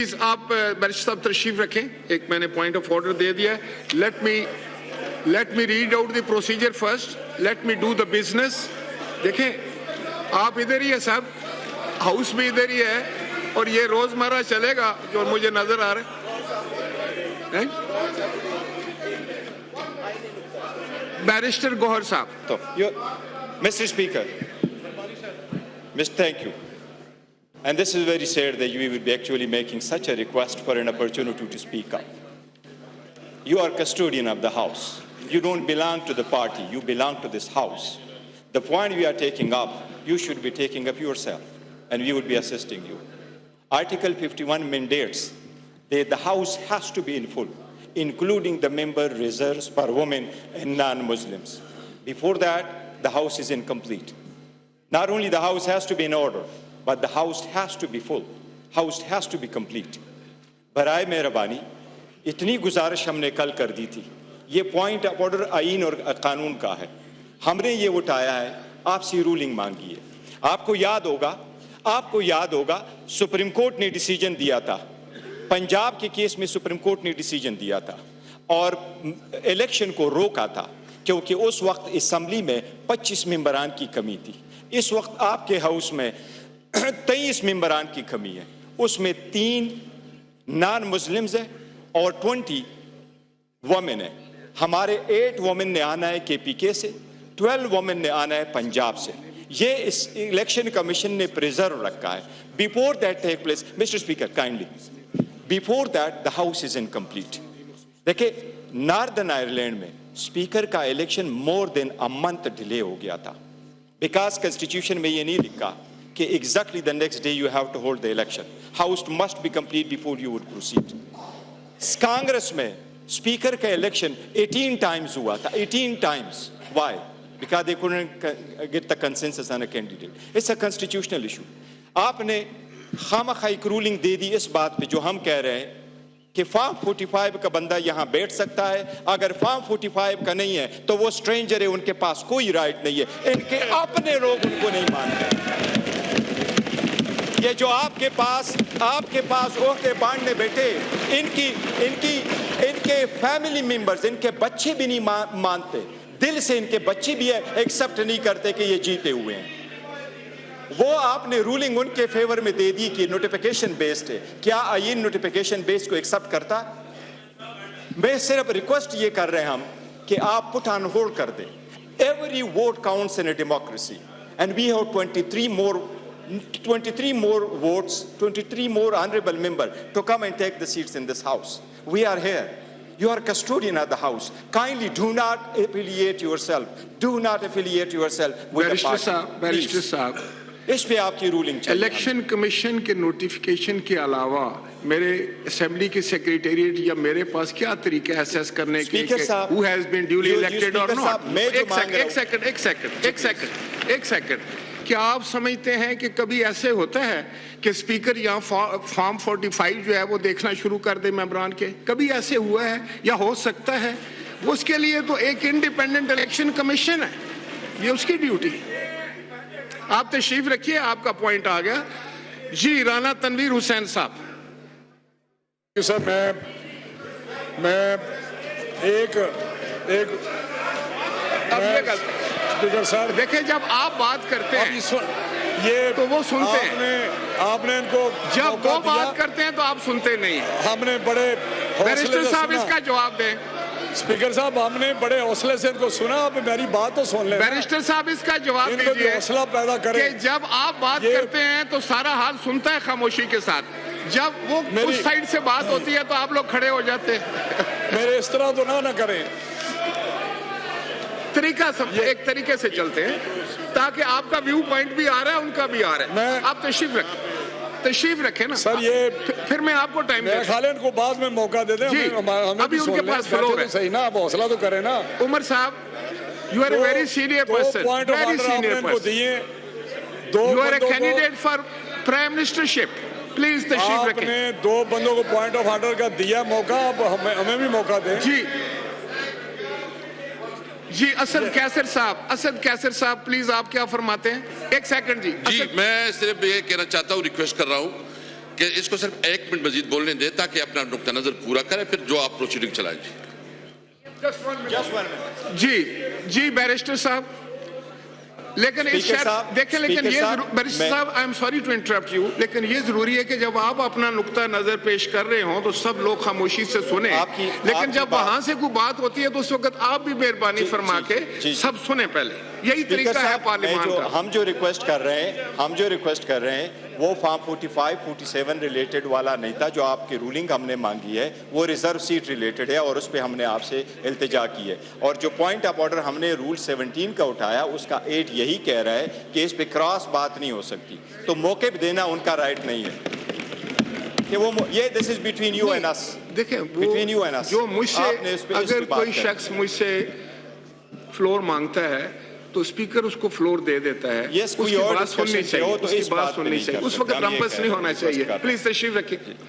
Please آپ barrister صاحب تشریف رکھیں. ایک میں نے پوائنٹ آف آرڈر دے دیا ہے. Let me read out the procedure first. Let me do the business. دیکھیں آپ ادھر ہی ہے صاحب, ہاؤس بھی ادھر ہی ہے, اور یہ روزمرہ چلے گا جو مجھے نظر آ رہا ہے. بیرسٹر گوہر صاحب. Mr. Speaker, thank you. And this is very sad that you would be actually making such a request for an opportunity to speak up. You are custodian of the House. You don't belong to the party. You belong to this House. The point we are taking up, you should be taking up yourself, and we would be assisting you. Article 51 mandates that the House has to be in full, including the member reserves for women and non-Muslims. Before that, the House is incomplete. Not only the House has to be in order, but the House has to be full. House has to be complete. برائے مہربانی اتنی گزارش ہم نے کل کر دی تھی. یہ پوائنٹ آف آرڈر آئین اور قانون کا ہے. ہم نے یہ اٹھایا ہے, آپ سے رولنگ مانگی ہے. آپ کو یاد ہوگا سپریم کورٹ نے ڈیسیجن دیا تھا, پنجاب کے کیس میں سپریم کورٹ نے ڈیسیجن دیا تھا اور الیکشن کو روکا تھا, کیونکہ اس وقت اسمبلی میں 25 ممبران کی کمی تھی. اس وقت آپ کے ہاؤس میں 23 ممبران کی کمی ہے. اس میں 3 نان مسلمز ہیں اور 20 وومن ہیں. ہمارے 8 وومن نے آنا ہے کے پی کے سے, 12 وومن نے آنا ہے پنجاب سے. یہ اس الیکشن کمیشن نے پریزرو رکھا ہے. Before that take place, mister speaker kindly, before that the house is incomplete. دیکھیں ناردرن آئرلینڈ میں اسپیکر کا election more than a month delay ہو گیا تھا, بیکاز کنسٹیٹیوشن میں یہ نہیں لکھا کہ exactly the next day you have to hold the election. House must be complete before you would proceed. Congress میں اسپیکر کا الیکشن 18 ٹائمز ہوا تھا, 18 times. Why? Because they couldn't get the consensus on a candidate. It's a constitutional issue. آپ نے خامخواہ ایک rolling دے دی اس بات پہ جو ہم کہہ رہے ہیں کہ فارم 45 کا بندہ یہاں بیٹھ سکتا ہے. اگر فارم 45 کا نہیں ہے تو وہ اسٹرینجر ہے, ان کے پاس کوئی رائٹ نہیں ہے. ان کے اپنے لوگ ان کو نہیں مانتے. یہ جو آپ کے پاس عہدے بانٹنے بیٹھے, ان کے فیملی ممبرز, ان کے بچے بھی نہیں مانتے. دل سے ان کے بچے بھی ایکسپٹ نہیں کرتے کہ یہ جیتے ہوئے ہیں. وہ آپ نے رولنگ ان کے فیور میں دے دی کہ نوٹیفیکیشن بیسڈ ہے. کیا آئین نوٹیفیکیشن بیسڈ کو ایکسپٹ کرتا؟ میں صرف ریکویسٹ یہ کر رہے ہیں ہم کہ آپ پٹ آن ہولڈ کر دیں. Every vote counts in a democracy, and we have 23 more votes, 23 more honorable members to come and take the seats in this house. We are here. You are custodian of the house. Kindly do not affiliate yourself. Do not affiliate yourself with the party. Barrister صاحب, اس پہ آپ کی rolling چاہیے. Election commission کے notification کے علاوہ میرے assembly کے سیکریٹریٹ یا میرے پاس کیا طریقہ ہے اسیس کرنے کے کہ who has been duly elected or not? ایک سیکنڈ. کیا آپ سمجھتے ہیں کہ کبھی ایسے ہوتا ہے کہ اسپیکر یہاں فارم 45 جو ہے وہ دیکھنا شروع کر دے ممبران کے؟ کبھی ایسے ہوا ہے یا ہو سکتا ہے؟ اس کے لیے تو ایک انڈیپینڈنٹ الیکشن کمیشن ہے, یہ اس کی ڈیوٹی. آپ تشریف رکھیے, آپ کا پوائنٹ آ گیا. جی رانا تنویر حسین صاحب. سر میں ایک اسپیکر صاحب دیکھیں, جب آپ بات کرتے ہیں یہ تو وہ سنتے ہیں, آپ نے ان کو جب وہ بات کرتے ہیں تو آپ سنتے نہیں. ہم نے بڑے بیرسٹر صاحب اس کا جواب دیں. اسپیکر صاحب ہم نے بڑے حوصلے سے ان کو سنا, آپ میری بات تو سن لیں. بیرسٹر صاحب اس کا جواب دیجیے حوصلہ پیدا کریں کہ جب آپ بات کرتے ہیں تو سارا حال سنتا ہے خاموشی کے ساتھ, جب وہ اس سائڈ سے بات ہوتی ہے تو آپ لوگ کھڑے ہو جاتے ہیں. میرے اس طرح تو نہ کریں. طریقہ ایک طریقے سے چلتے ہیں تاکہ آپ کا ویو پوائنٹ بھی آ رہا ہے, ان کا بھی آ رہا ہے. آپ تشریف رکھیں نا سر. یہ پھر میں آپ کو ٹائم دے خالد کو بعد میں موقع دے دیں. ابھی ان کے پاس فلور ہے. صحیح نا, آپ حوصلہ تو کریں نا. عمر صاحب, you are a very senior person, very senior person. You are a candidate for prime ministership. Please تشریف رکھیں. آپ نے 2 بندوں کو پوائنٹ آف آرڈر کا دیا موقع, اب ہمیں بھی موقع دیں. جی اسد کیسر صاحب پلیز, آپ کیا فرماتے ہیں؟ ایک سیکنڈ. جی میں صرف یہ کہنا چاہتا ہوں, ریکویسٹ کر رہا ہوں کہ اس کو صرف 1 منٹ مزید بولنے دیں تاکہ اپنا نقطہ نظر پورا کریں، پھر جو آپ پروسیڈنگ چلائیں جی. جی بیرسٹر صاحب، لیکن اس Speaker شرط صاحب، دیکھیں، لیکن Speaker یہ صاحب، بیرسٹر صاحب I am sorry to interrupt you, لیکن یہ ضروری ہے کہ جب آپ اپنا نقطہ نظر پیش کر رہے ہوں تو سب لوگ خاموشی سے سنیں، لیکن جب وہاں سے کوئی بات ہوتی ہے تو اس وقت آپ بھی مہربانی فرما کے سب سنیں پہلے. یہی طریقہ ہے پارلیمان کا. ہم جو ریکویسٹ کر رہے ہیں وہ فارم 45 47 ریلیٹڈ والا نہیں تھا. جو آپ کی رولنگ ہم نے مانگی ہے وہ ریزرو سیٹ ریلیٹڈ ہے اور اس پہ ہم نے آپ سے التجا کی ہے. اور جو پوائنٹ آف آرڈر ہم نے رول 17 کا اٹھایا اس کا 8 یہی کہہ رہا ہے کہ اس پہ کراس بات نہیں ہو سکتی، تو موقع دینا ان کا رائٹ نہیں ہے کہ وہ یہ دس از بٹوین یو اینڈ اس. دیکھیں Between you and us. جو مجھ سے آپ نے اس پہ اگر بات کوئی کریں. شخص مجھ سے فلور مانگتا ہے تو اسپیکر اس کو فلور دے دیتا ہے. Yes, اس کوئی کی اور بات سننی discussion ہو چاہیے، تو اس کی اس بات بات پہ سننی نہیں چاہیے، کر اس وقت سکتے. ہم یہ رمبس کہہ نہیں رہے ہونا ہیں، چاہیے. request کر پلیز تشریف رکھیے.